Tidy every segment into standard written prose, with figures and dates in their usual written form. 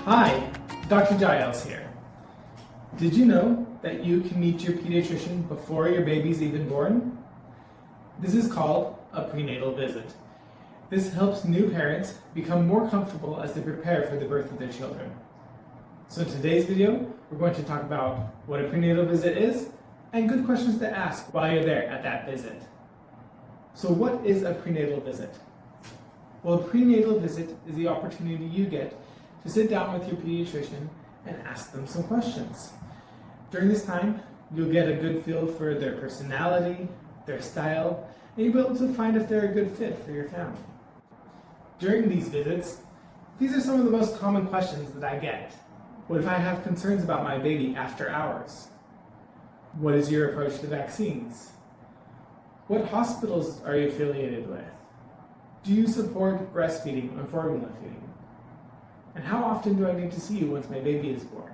Hi, Dr. Giles here. Did you know that you can meet your pediatrician before your baby's even born? This is called a prenatal visit. This helps new parents become more comfortable as they prepare for the birth of their children. So in today's video, we're going to talk about what a prenatal visit is and good questions to ask while you're there at that visit. So what is a prenatal visit? Well, a prenatal visit is the opportunity you get to sit down with your pediatrician and ask them some questions. During this time, you'll get a good feel for their personality, their style, and you'll be able to find if they're a good fit for your family. During these visits, these are some of the most common questions that I get. What if I have concerns about my baby after hours? What is your approach to vaccines? What hospitals are you affiliated with? Do you support breastfeeding or formula feeding? And how often do I need to see you once my baby is born?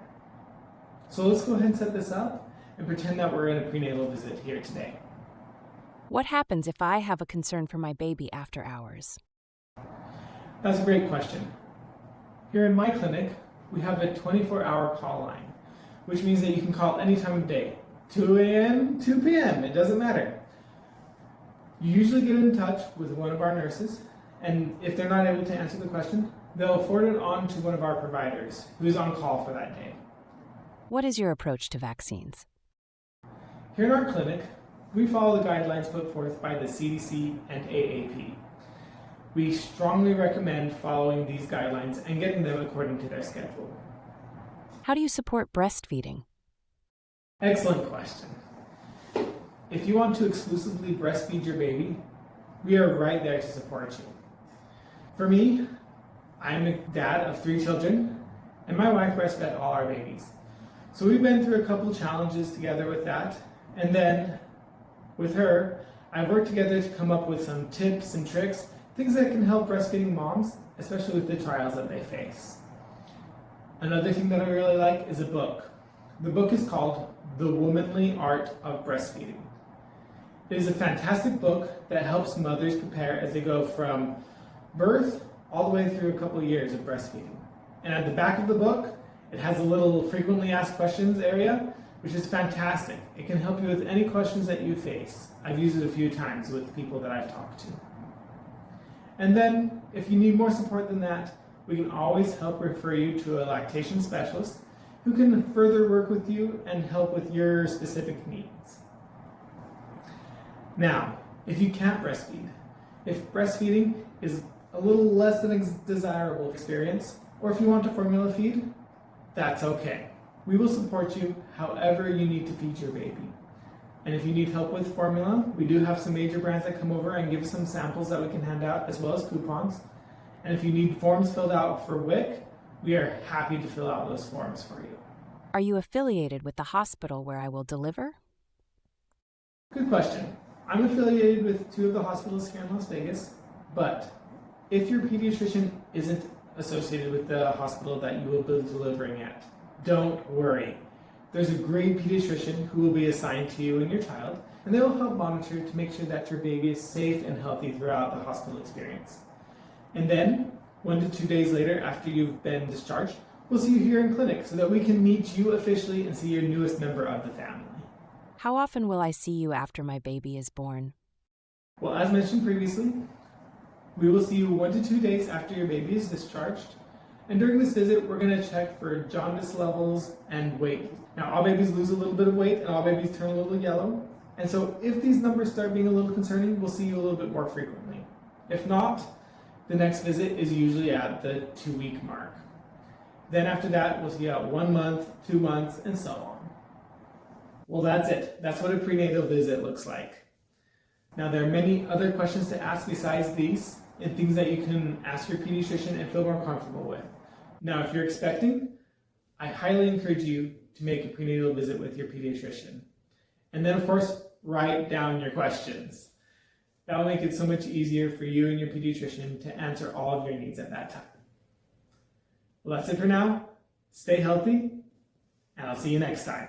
So let's go ahead and set this up and pretend that we're in a prenatal visit here today. What happens if I have a concern for my baby after hours? That's a great question. Here in my clinic, we have a 24-hour call line, which means that you can call any time of day, 2 a.m., 2 p.m., it doesn't matter. You usually get in touch with one of our nurses, and if they're not able to answer the question, they'll forward it on to one of our providers who's on call for that day. What is your approach to vaccines? Here in our clinic, we follow the guidelines put forth by the CDC and AAP. We strongly recommend following these guidelines and getting them according to their schedule. How do you support breastfeeding? Excellent question. If you want to exclusively breastfeed your baby, we are right there to support you. For me, I'm a dad of 3 children, and my wife breastfed all our babies. So we've been through a couple challenges together with that, and then with her, I've worked together to come up with some tips and tricks, things that can help breastfeeding moms, especially with the trials that they face. Another thing that I really like is a book. The book is called The Womanly Art of Breastfeeding. It is a fantastic book that helps mothers prepare as they go from birth all the way through a couple of years of breastfeeding. And at the back of the book, it has a little frequently asked questions area, which is fantastic. It can help you with any questions that you face. I've used it a few times with people that I've talked to. And then, if you need more support than that, we can always help refer you to a lactation specialist who can further work with you and help with your specific needs. Now, if you can't breastfeed, if breastfeeding is a little less than a desirable experience, or if you want to formula feed, that's okay. We will support you however you need to feed your baby. And if you need help with formula, we do have some major brands that come over and give some samples that we can hand out, as well as coupons. And if you need forms filled out for WIC, we are happy to fill out those forms for you. Are you affiliated with the hospital where I will deliver? Good question. I'm affiliated with 2 of the hospitals here in Las Vegas, but if your pediatrician isn't associated with the hospital that you will be delivering at, don't worry. There's a great pediatrician who will be assigned to you and your child, and they will help monitor to make sure that your baby is safe and healthy throughout the hospital experience. And then, 1 to 2 days later after you've been discharged, we'll see you here in clinic so that we can meet you officially and see your newest member of the family. How often will I see you after my baby is born? Well, as mentioned previously, we will see you 1 to 2 days after your baby is discharged. And during this visit, we're going to check for jaundice levels and weight. Now, all babies lose a little bit of weight and all babies turn a little yellow. And so if these numbers start being a little concerning, we'll see you a little bit more frequently. If not, the next visit is usually at the 2-week mark. Then after that, we'll see you at 1 month, 2 months, and so on. Well, that's it. That's what a prenatal visit looks like. Now, there are many other questions to ask besides these, and things that you can ask your pediatrician and feel more comfortable with. Now, if you're expecting, I highly encourage you to make a prenatal visit with your pediatrician. And then, of course, write down your questions. That will make it so much easier for you and your pediatrician to answer all of your needs at that time. Well, that's it for now. Stay healthy, and I'll see you next time.